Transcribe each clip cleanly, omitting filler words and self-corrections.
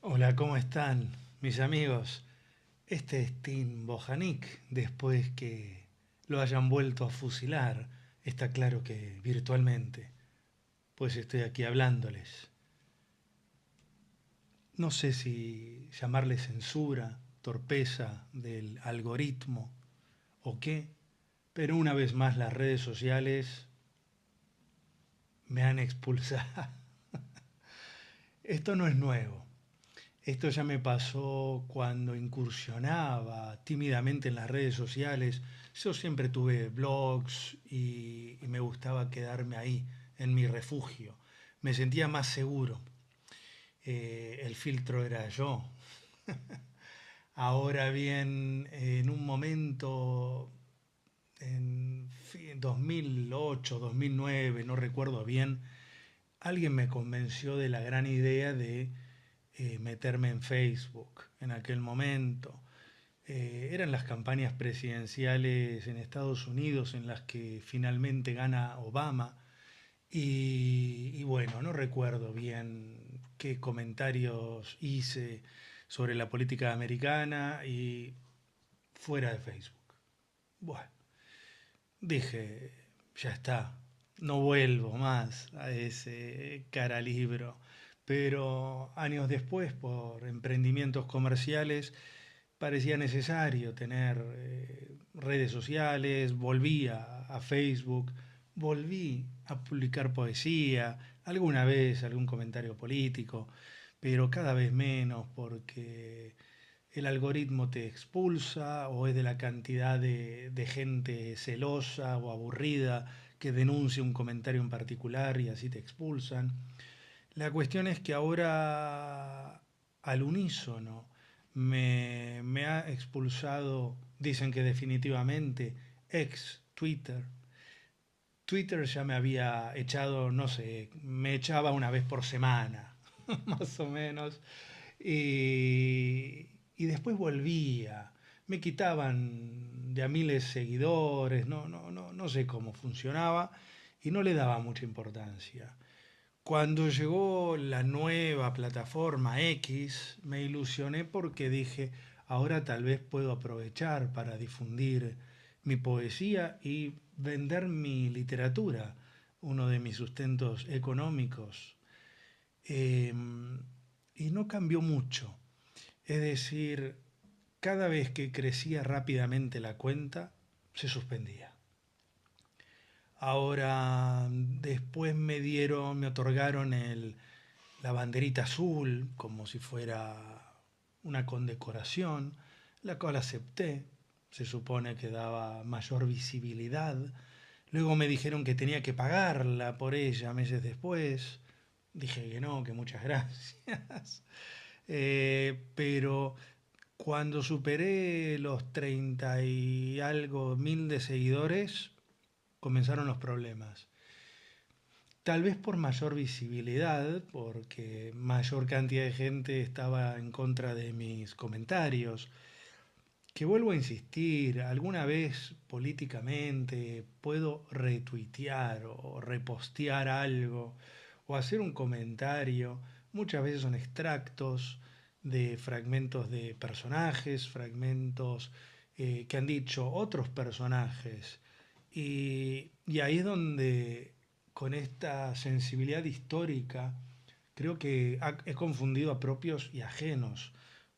Hola, ¿cómo están mis amigos? Este es Tim Bojanik, después que lo hayan vuelto a fusilar, está claro que virtualmente, pues estoy aquí hablándoles. No sé si llamarle censura, torpeza del algoritmo o qué, pero una vez más las redes sociales me han expulsado. Esto no es nuevo. Esto ya me pasó cuando incursionaba tímidamente en las redes sociales. Yo siempre tuve blogs y me gustaba quedarme ahí, en mi refugio. Me sentía más seguro. El filtro era yo. Ahora bien, en un momento, en 2008, 2009, no recuerdo bien, alguien me convenció de la gran idea de meterme en Facebook en aquel momento. Eran las campañas presidenciales en Estados Unidos en las que finalmente gana Obama y bueno, no recuerdo bien qué comentarios hice sobre la política americana y fuera de Facebook. Bueno, dije, ya está, no vuelvo más a ese cara libro. Pero años después, por emprendimientos comerciales, parecía necesario tener redes sociales, volví a Facebook, volví a publicar poesía, alguna vez algún comentario político, pero cada vez menos porque el algoritmo te expulsa o es de la cantidad de gente celosa o aburrida que denuncia un comentario en particular y así te expulsan. La cuestión es que ahora al unísono me ha expulsado, dicen que definitivamente, ex Twitter. Twitter ya me había echado, no sé, me echaba una vez por semana, más o menos, y después volvía. Me quitaban de a miles seguidores, no sé cómo funcionaba y no le daba mucha importancia. Cuando llegó la nueva plataforma X, me ilusioné porque dije, ahora tal vez puedo aprovechar para difundir mi poesía y vender mi literatura, uno de mis sustentos económicos. Eh, y no cambió mucho. Es decir, cada vez que crecía rápidamente la cuenta, se suspendía. Ahora, después me otorgaron la banderita azul, como si fuera una condecoración, la cual acepté. Se supone que daba mayor visibilidad. Luego me dijeron que tenía que pagarla por ella meses después. Dije que no, que muchas gracias. Pero cuando superé los 30 y algo mil de seguidores, comenzaron los problemas. Tal vez por mayor visibilidad, porque mayor cantidad de gente estaba en contra de mis comentarios, que vuelvo a insistir, alguna vez políticamente puedo retuitear o repostear algo o hacer un comentario, muchas veces son extractos de fragmentos de personajes, fragmentos que han dicho otros personajes. Y ahí es donde, con esta sensibilidad histórica, creo que he confundido a propios y ajenos.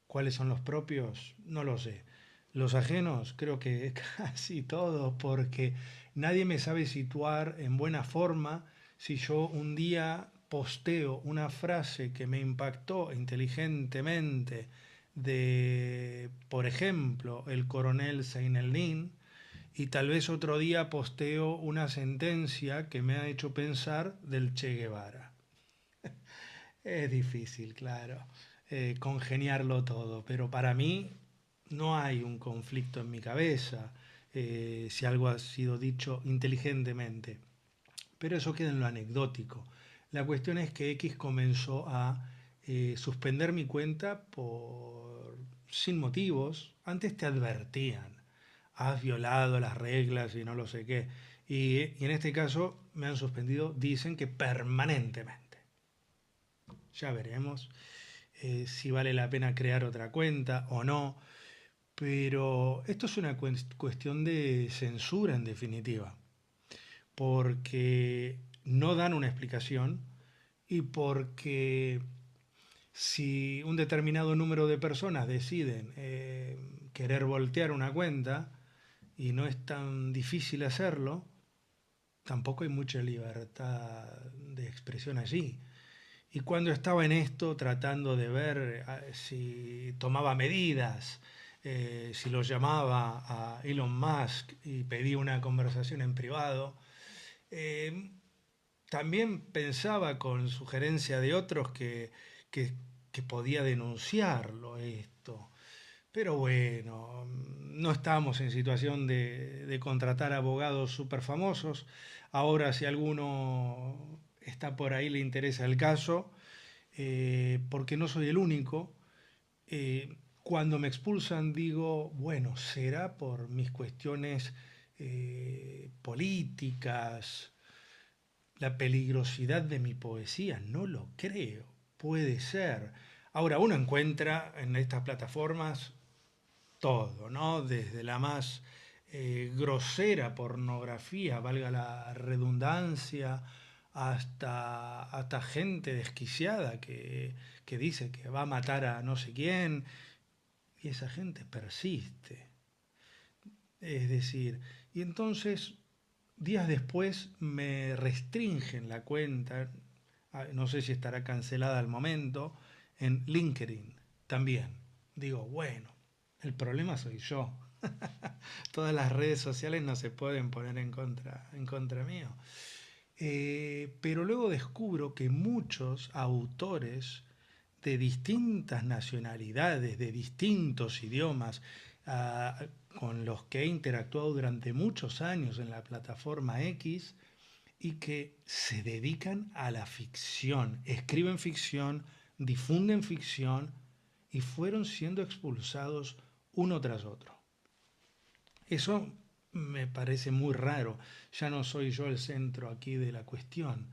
¿Cuáles son los propios? No lo sé. Los ajenos, creo que casi todos, porque nadie me sabe situar en buena forma si yo un día posteo una frase que me impactó inteligentemente de, por ejemplo, el coronel Seineldin, y tal vez otro día posteo una sentencia que me ha hecho pensar del Che Guevara. Es difícil, claro, congeniarlo todo, pero para mí no hay un conflicto en mi cabeza si algo ha sido dicho inteligentemente. Pero eso queda en lo anecdótico. La cuestión es que X comenzó a suspender mi cuenta por sin motivos. Antes te advertían, has violado las reglas y no lo sé qué. Y en este caso me han suspendido, dicen que permanentemente. Ya veremos. si vale la pena crear otra cuenta o no. Pero esto es una cuestión de censura en definitiva, porque no dan una explicación y porque si un determinado número de personas deciden querer voltear una cuenta y no es tan difícil hacerlo, tampoco hay mucha libertad de expresión allí. Y cuando estaba en esto, tratando de ver si tomaba medidas, si lo llamaba a Elon Musk y pedía una conversación en privado, eh, también pensaba con sugerencia de otros que, que podía denunciarlo esto. Pero bueno, no estamos en situación de contratar abogados súper famosos. Ahora, si alguno está por ahí, le interesa el caso, porque no soy el único. Cuando me expulsan digo, bueno, será por mis cuestiones políticas, la peligrosidad de mi poesía, no lo creo, puede ser. Ahora uno encuentra en estas plataformas todo, ¿no? Desde la más grosera pornografía, valga la redundancia, hasta gente desquiciada que dice que va a matar a no sé quién, y esa gente persiste. Es decir, y entonces días después me restringen la cuenta, no sé si estará cancelada al momento, en LinkedIn también. Digo, bueno, el problema soy yo. Todas las redes sociales no se pueden poner en contra mío. Pero luego descubro que muchos autores de distintas nacionalidades, de distintos idiomas, ah, con los que he interactuado durante muchos años en la plataforma X y que se dedican a la ficción, escriben ficción, difunden ficción y fueron siendo expulsados uno tras otro. Eso me parece muy raro. Ya no soy yo el centro aquí de la cuestión.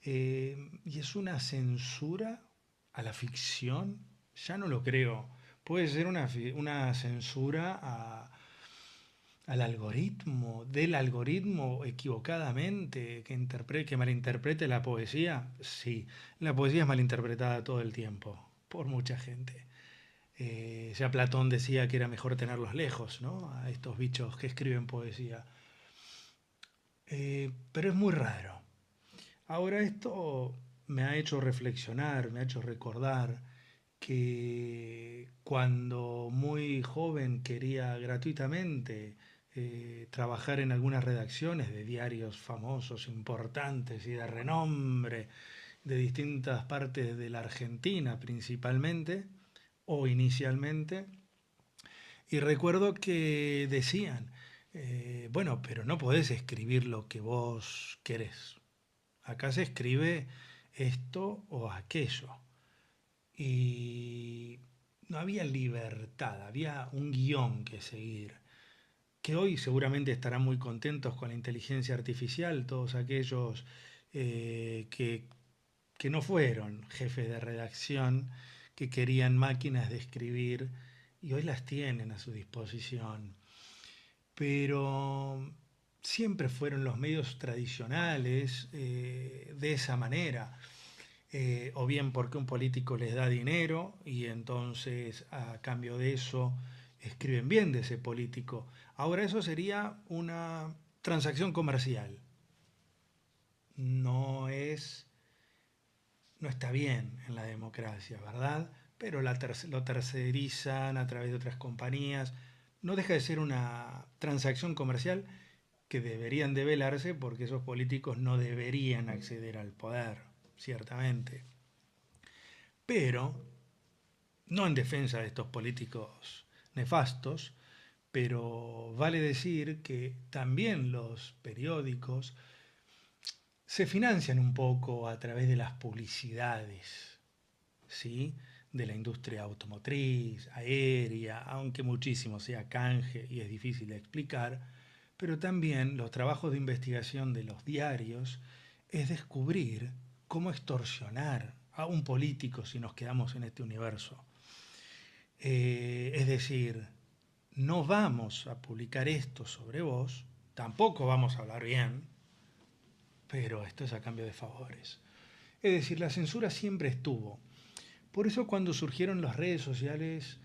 Y es una censura a la ficción. Ya no lo creo. Puede ser una censura al algoritmo, del algoritmo equivocadamente, que malinterprete la poesía. Sí, la poesía es malinterpretada todo el tiempo, por mucha gente. Ya Platón decía que era mejor tenerlos lejos, ¿no? A estos bichos que escriben poesía. Pero es muy raro. Ahora esto me ha hecho reflexionar, me ha hecho recordar que cuando muy joven quería gratuitamente trabajar en algunas redacciones de diarios famosos, importantes y de renombre de distintas partes de la Argentina principalmente, o inicialmente, y recuerdo que decían, bueno, pero no podés escribir lo que vos querés. Acá se escribe esto o aquello. Y no había libertad, había un guión que seguir. Que hoy seguramente estarán muy contentos con la inteligencia artificial, todos aquellos que no fueron jefes de redacción, que querían máquinas de escribir y hoy las tienen a su disposición. Pero siempre fueron los medios tradicionales de esa manera. O bien porque un político les da dinero y entonces a cambio de eso escriben bien de ese político. Ahora eso sería una transacción comercial. No es no está bien en la democracia, ¿verdad? Pero lo tercerizan a través de otras compañías. No deja de ser una transacción comercial que deberían develarse porque esos políticos no deberían acceder al poder, ciertamente. Pero, no en defensa de estos políticos nefastos, pero vale decir que también los periódicos se financian un poco a través de las publicidades, ¿sí? De la industria automotriz, aérea, aunque muchísimo sea canje y es difícil de explicar, pero también los trabajos de investigación de los diarios es descubrir cómo extorsionar a un político si nos quedamos en este universo. Es decir, no vamos a publicar esto sobre vos, tampoco vamos a hablar bien, pero esto es a cambio de favores. Es decir, la censura siempre estuvo. Por eso cuando surgieron las redes sociales,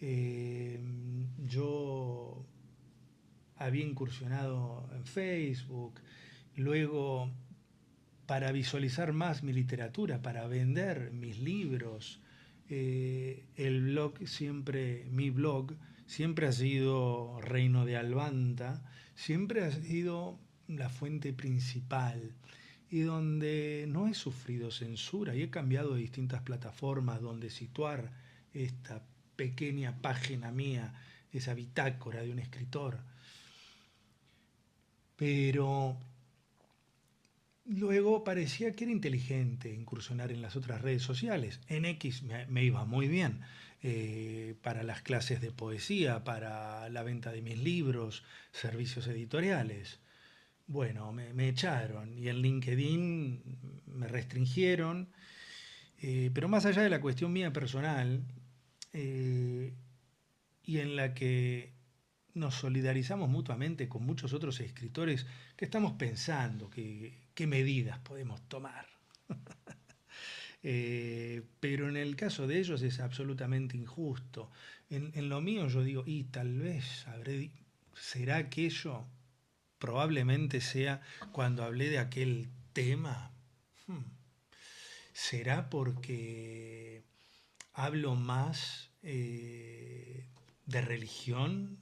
eh, yo había incursionado en Facebook, luego para visualizar más mi literatura, para vender mis libros. El blog siempre, mi blog, siempre ha sido Reino de Albanta, siempre ha sido la fuente principal y donde no he sufrido censura y he cambiado de distintas plataformas donde situar esta pequeña página mía, esa bitácora de un escritor. Pero luego parecía que era inteligente incursionar en las otras redes sociales. En X me iba muy bien para las clases de poesía, para la venta de mis libros, servicios editoriales. Bueno, me echaron y en LinkedIn me restringieron, pero más allá de la cuestión mía personal, eh, y en la que nos solidarizamos mutuamente con muchos otros escritores que estamos pensando qué medidas podemos tomar. Pero en el caso de ellos es absolutamente injusto. En lo mío yo digo, y tal vez será aquello, probablemente sea cuando hablé de aquel tema. Hmm, ¿Será porque hablo más de religión?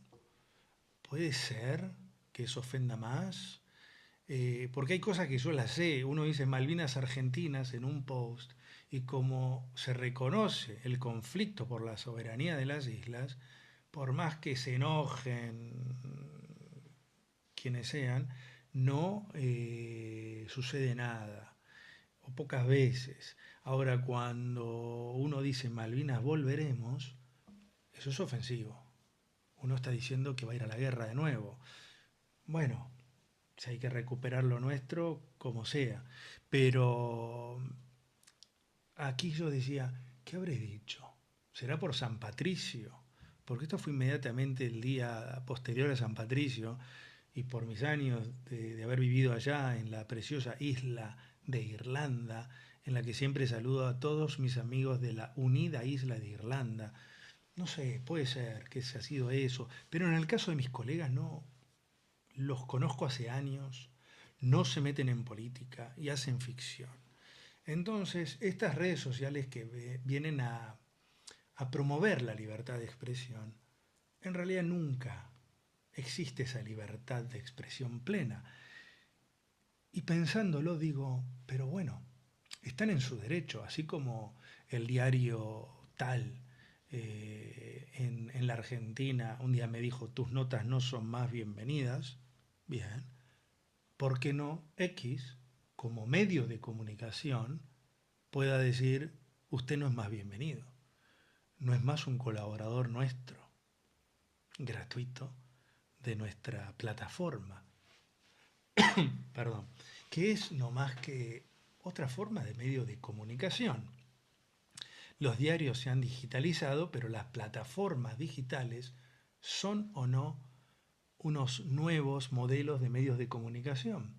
¿Puede ser que eso ofenda más? Porque hay cosas que yo las sé. Uno dice Malvinas Argentinas en un post y como se reconoce el conflicto por la soberanía de las islas, por más que se enojen quienes sean, no sucede nada o pocas veces. Ahora, cuando uno dice Malvinas volveremos, eso es ofensivo. Uno está diciendo que va a ir a la guerra de nuevo. Bueno, si hay que recuperar lo nuestro, como sea. Pero aquí yo decía, ¿qué habré dicho? ¿Será por San Patricio? Porque esto fue inmediatamente el día posterior a San Patricio y por mis años de haber vivido allá en la preciosa isla de Irlanda, en la que siempre saludo a todos mis amigos de la unida isla de Irlanda. No sé, puede ser que se ha sido eso, pero en el caso de mis colegas no, los conozco hace años, no se meten en política y hacen ficción. Entonces, estas redes sociales que vienen a promover la libertad de expresión, en realidad nunca existe esa libertad de expresión plena. Y pensándolo digo, pero bueno, están en su derecho, así como el diario tal en la Argentina un día me dijo, tus notas no son más bienvenidas, bien, ¿por qué no X, como medio de comunicación, pueda decir, usted no es más bienvenido, no es más un colaborador nuestro, gratuito, de nuestra plataforma, perdón, que es no más que otra forma de medio de comunicación. Los diarios se han digitalizado, pero las plataformas digitales son o no unos nuevos modelos de medios de comunicación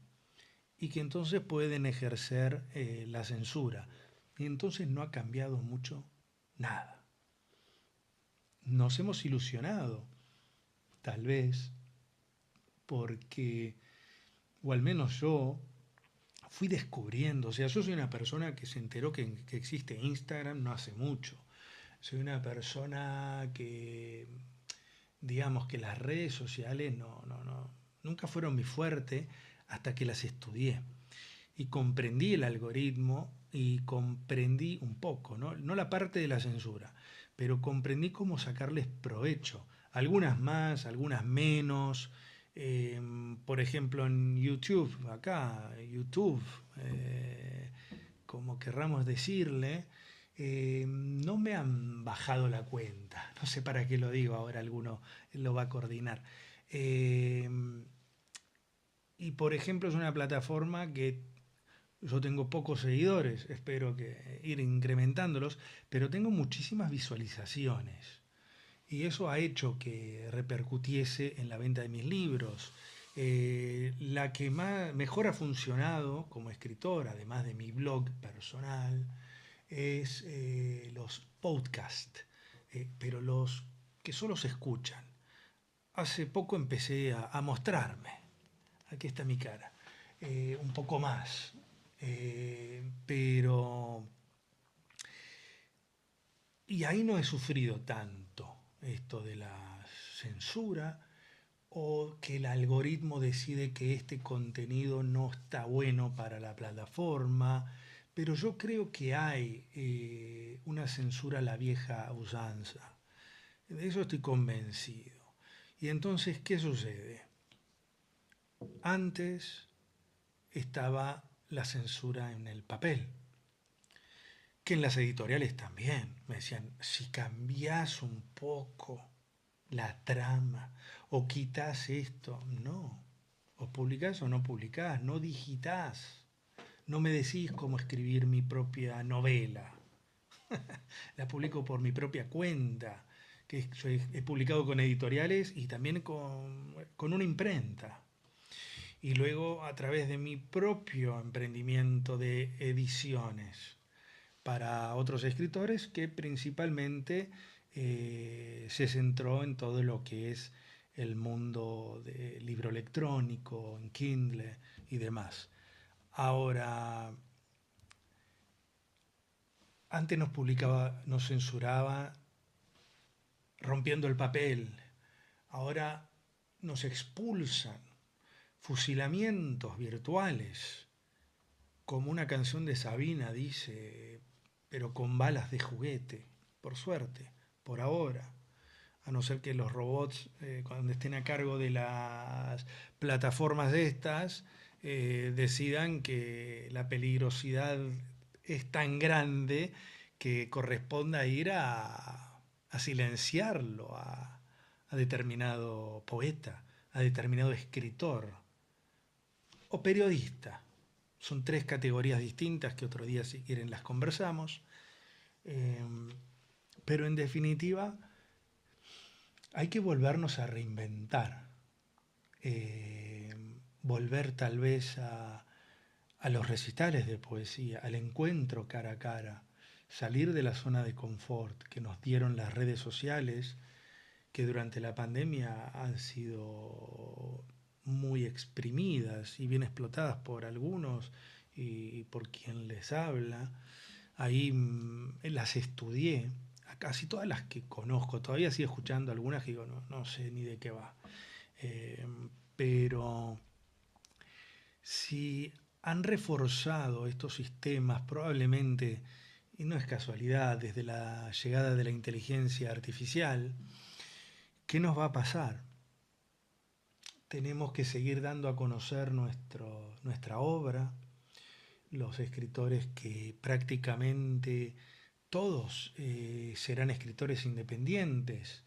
y que entonces pueden ejercer la censura. Y entonces no ha cambiado mucho nada. Nos hemos ilusionado, tal vez, porque, o al menos yo, fui descubriendo, o sea, yo soy una persona que se enteró que existe Instagram no hace mucho. Soy una persona que, digamos que las redes sociales nunca fueron mi fuerte hasta que las estudié. Y comprendí el algoritmo y comprendí un poco, no la parte de la censura, pero comprendí cómo sacarles provecho. Algunas más, algunas menos. Por ejemplo, en YouTube, acá, YouTube, como querramos decirle, no me han bajado la cuenta. No sé para qué lo digo, ahora alguno lo va a coordinar. Eh, y por ejemplo, es una plataforma que Yo tengo pocos seguidores, espero que ir incrementándolos, pero tengo muchísimas visualizaciones. Y eso ha hecho que repercutiese en la venta de mis libros. La que mejor ha funcionado como escritor, además de mi blog personal, es los podcasts, pero los que solo se escuchan. Hace poco empecé a mostrarme, aquí está mi cara, un poco más, pero... Y ahí no he sufrido tanto esto de la censura o que el algoritmo decide que este contenido no está bueno para la plataforma, pero yo creo que hay una censura a la vieja usanza. De eso estoy convencido. Y entonces, ¿qué sucede? Antes estaba la censura en el papel, que en las editoriales también. Me decían, si cambias un poco la trama o quitas esto, no. O publicás o no publicás, no digitás. No me decís cómo escribir mi propia novela. La publico por mi propia cuenta. Que yo he publicado con editoriales y también con una imprenta. Y luego a través de mi propio emprendimiento de ediciones para otros escritores que principalmente se centró en todo lo que es el mundo del libro electrónico, en Kindle y demás. Ahora, antes nos publicaba, nos censuraba rompiendo el papel, ahora nos expulsan, fusilamientos virtuales, como una canción de Sabina dice, pero con balas de juguete, por suerte, por ahora, a no ser que los robots, cuando estén a cargo de las plataformas de estas, decidan que la peligrosidad es tan grande que corresponda ir a silenciarlo a determinado poeta, a determinado escritor o periodista. Son tres categorías distintas que otro día si quieren las conversamos. Eh, pero en definitiva hay que volvernos a reinventar. Eh, Volver tal vez a los recitales de poesía, al encuentro cara a cara, salir de la zona de confort que nos dieron las redes sociales, que durante la pandemia han sido muy exprimidas y bien explotadas por algunos y por quien les habla. Ahí las estudié, a casi todas las que conozco, todavía sigo escuchando algunas que digo, no, no sé ni de qué va. Eh, pero si han reforzado estos sistemas, probablemente, y no es casualidad, desde la llegada de la inteligencia artificial, ¿qué nos va a pasar? Tenemos que seguir dando a conocer nuestra obra, los escritores que prácticamente todos serán escritores independientes,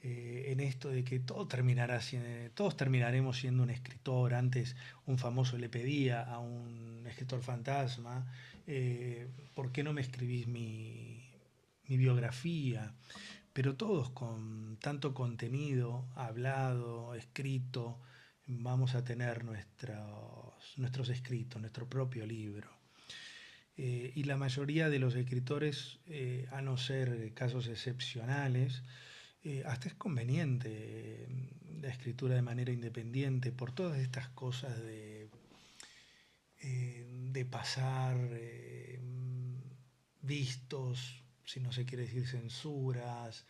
en esto de que todos terminaremos siendo un escritor. Antes un famoso le pedía a un escritor fantasma, ¿por qué no me escribís mi biografía? Pero todos con tanto contenido, hablado, escrito, vamos a tener nuestros escritos, nuestro propio libro. Y la mayoría de los escritores, a no ser casos excepcionales, hasta es conveniente la escritura de manera independiente por todas estas cosas de pasar vistos, si no se quiere decir censuras,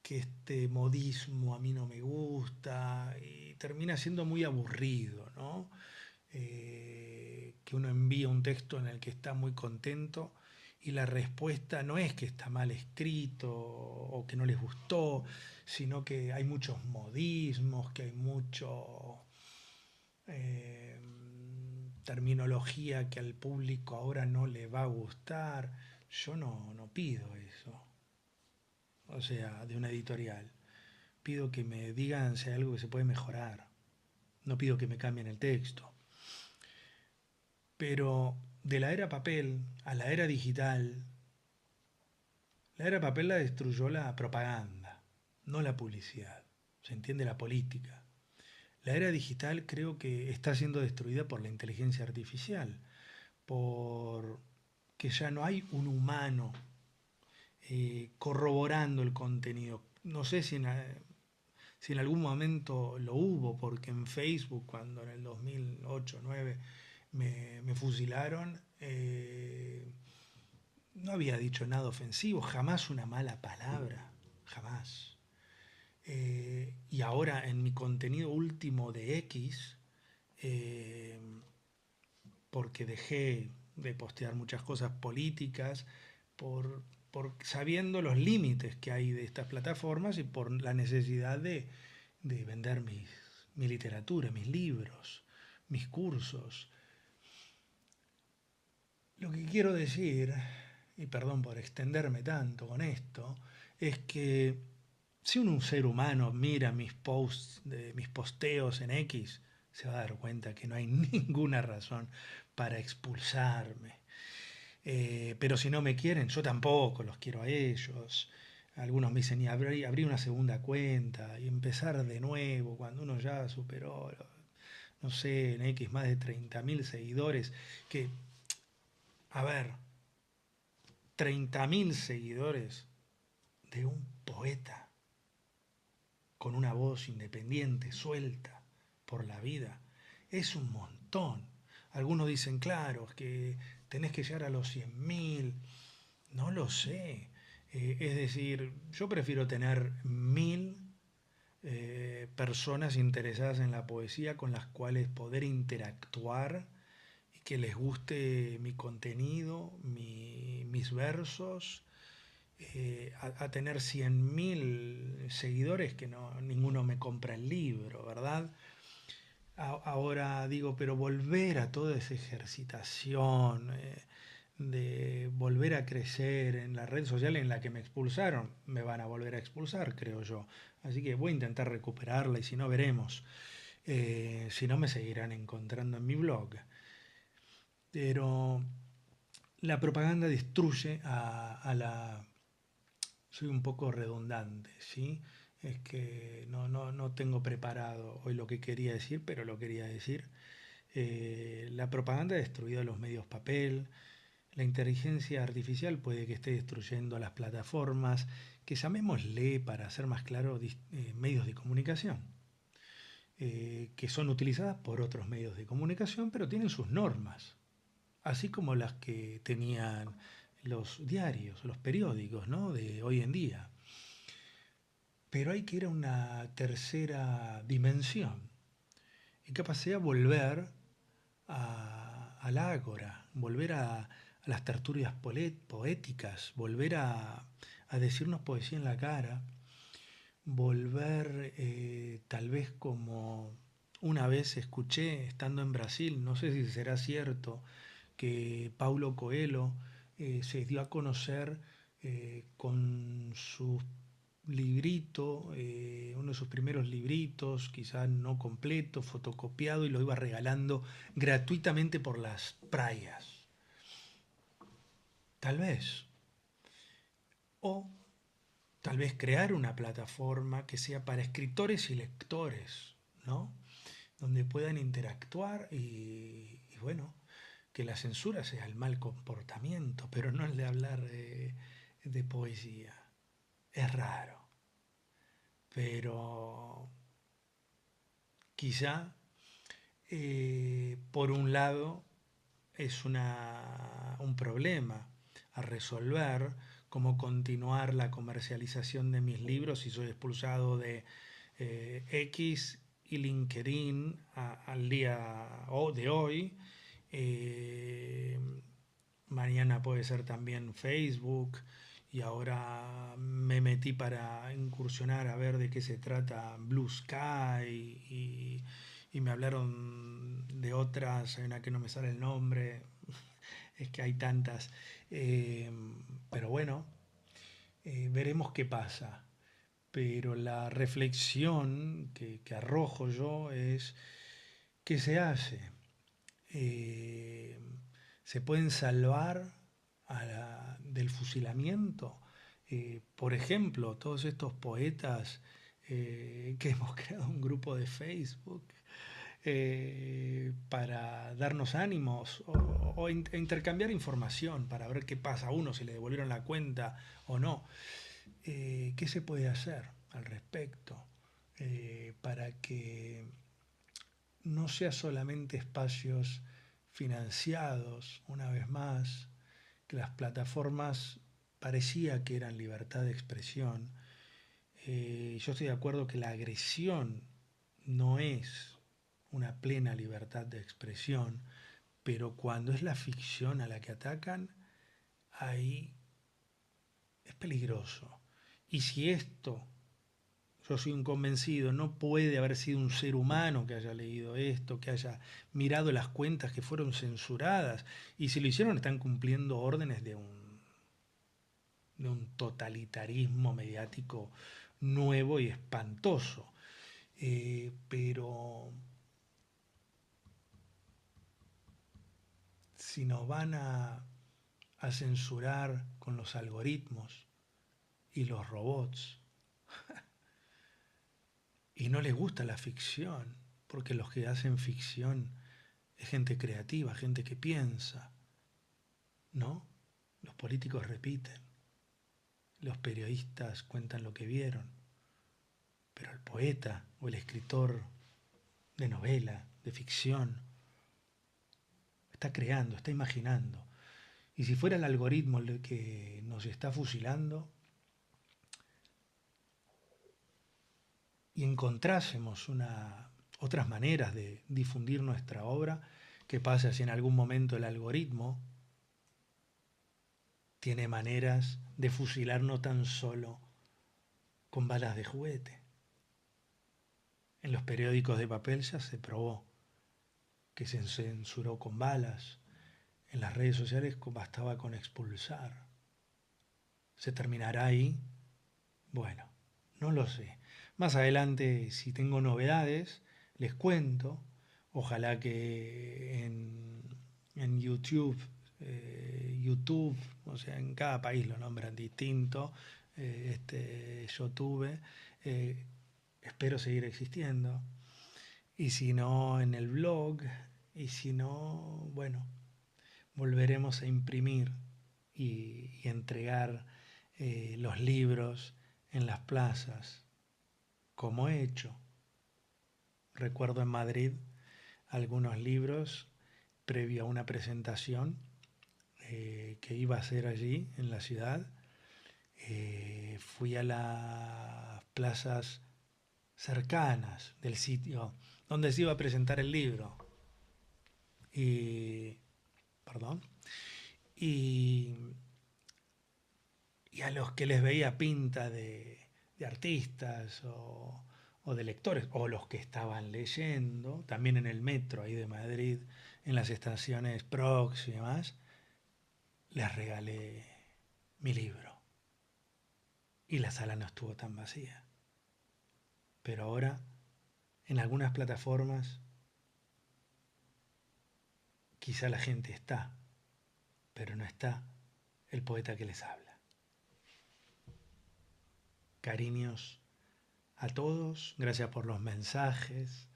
que este modismo a mí no me gusta y termina siendo muy aburrido, ¿no? Que uno envía un texto en el que está muy contento y la respuesta no es que está mal escrito o que no les gustó, sino que hay muchos modismos, que hay mucho eh, terminología que al público ahora no le va a gustar. Yo no pido eso, o sea, de una editorial. Pido que me digan si hay algo que se puede mejorar. No pido que me cambien el texto. Pero de la era papel a la era digital, la era papel la destruyó la propaganda, no la publicidad. ¿Se entiende? La política. La era digital creo que está siendo destruida por la inteligencia artificial, por que ya no hay un humano corroborando el contenido. No sé si en algún momento lo hubo, porque en Facebook, cuando en el 2008-2009 me fusilaron, no había dicho nada ofensivo, jamás una mala palabra, jamás. Y ahora en mi contenido último de X, eh, porque dejé de postear muchas cosas políticas, por sabiendo los límites que hay de estas plataformas y por la necesidad de vender mi literatura, mis libros, mis cursos. Lo que quiero decir, y perdón por extenderme tanto con esto, es que si un ser humano mira mis posts, mis posteos en X, se va a dar cuenta que no hay ninguna razón para expulsarme. Pero si no me quieren, yo tampoco los quiero a ellos. Algunos me dicen, y abrí una segunda cuenta y empezar de nuevo cuando uno ya superó, no sé, en X más de 30.000 seguidores. Que, a ver, 30.000 seguidores de un poeta con una voz independiente, suelta por la vida, es un montón. Algunos dicen, claro, que tenés que llegar a los 100.000. No lo sé. Es decir, yo prefiero tener 1.000 personas interesadas en la poesía con las cuales poder interactuar y que les guste mi contenido, mis versos, a tener 100.000 seguidores que no, ninguno me compra el libro, ¿verdad? Ahora digo, pero volver a toda esa ejercitación, de volver a crecer en la red social en la que me expulsaron, me van a volver a expulsar, creo yo. Así que voy a intentar recuperarla y si no, veremos. Si no, me seguirán encontrando en mi blog. Pero la propaganda destruye a la... Soy un poco redundante, ¿sí? Es que no tengo preparado hoy lo que quería decir, pero lo quería decir. La propaganda ha destruido los medios papel, la inteligencia artificial puede que esté destruyendo las plataformas, que llamémosle, para ser más claro, medios de comunicación, que son utilizadas por otros medios de comunicación, pero tienen sus normas, así como las que tenían los diarios, los periódicos, ¿no?, de hoy en día. Pero hay que ir a una tercera dimensión y capaz sea volver al ágora, volver a las tertulias poéticas, volver a decirnos poesía en la cara, volver tal vez como una vez escuché estando en Brasil, no sé si será cierto, que Paulo Coelho se dio a conocer con su librito, uno de sus primeros libritos, quizás no completo, fotocopiado, y lo iba regalando gratuitamente por las playas. Tal vez. O tal vez crear una plataforma que sea para escritores y lectores, ¿no? Donde puedan interactuar y bueno, que la censura sea el mal comportamiento, pero no el de hablar de poesía. Es raro, pero quizá por un lado es un problema a resolver, como continuar la comercialización de mis libros si soy expulsado de X y LinkedIn al día de hoy. Eh, Mañana puede ser también Facebook y ahora me metí para incursionar a ver de qué se trata Blue Sky y me hablaron de otras, hay una que no me sale el nombre, es que hay tantas. Eh, pero bueno, veremos qué pasa. Pero la reflexión que arrojo yo es qué se hace. eh, se pueden salvar del fusilamiento. Por ejemplo, todos estos poetas que hemos creado un grupo de Facebook para darnos ánimos o intercambiar información para ver qué pasa a uno, si le devolvieron la cuenta o no. ¿Qué se puede hacer al respecto para que no sea solamente espacios financiados, una vez más, que las plataformas parecía que eran libertad de expresión? Yo estoy de acuerdo que la agresión no es una plena libertad de expresión, pero cuando es la ficción a la que atacan, ahí es peligroso. Y si esto, yo soy un convencido, no puede haber sido un ser humano que haya leído esto, que haya mirado las cuentas que fueron censuradas, y si lo hicieron están cumpliendo órdenes de un totalitarismo mediático nuevo y espantoso. Pero si nos van a censurar con los algoritmos y los robots, y no les gusta la ficción, porque los que hacen ficción es gente creativa, gente que piensa, ¿no? Los políticos repiten, los periodistas cuentan lo que vieron, pero el poeta o el escritor de novela, de ficción, está creando, está imaginando. Y si fuera el algoritmo el que nos está fusilando y encontrásemos otras maneras de difundir nuestra obra, ¿qué pasa si en algún momento el algoritmo tiene maneras de fusilar no tan solo con balas de juguete? En los periódicos de papel ya se probó que se censuró con balas. En las redes sociales bastaba con expulsar. ¿Se terminará ahí? Bueno, no lo sé. Más adelante, si tengo novedades, les cuento. Ojalá que en YouTube, YouTube, o sea, en cada país lo nombran distinto, YouTube, eh, espero seguir existiendo. Y si no, en el blog, y si no, bueno, volveremos a imprimir y entregar los libros en las plazas, como he hecho. Recuerdo en Madrid algunos libros previo a una presentación que iba a hacer allí en la ciudad. Fui a las plazas cercanas del sitio donde se iba a presentar el libro. Y, perdón, y, y a los que les veía pinta de artistas o de lectores, o los que estaban leyendo, también en el metro ahí de Madrid, en las estaciones próximas, les regalé mi libro. Y la sala no estuvo tan vacía. Pero ahora, en algunas plataformas, quizá la gente está, pero no está el poeta que les habla. Cariños a todos, gracias por los mensajes,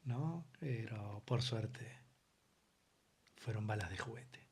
¿no? Pero por suerte fueron balas de juguete.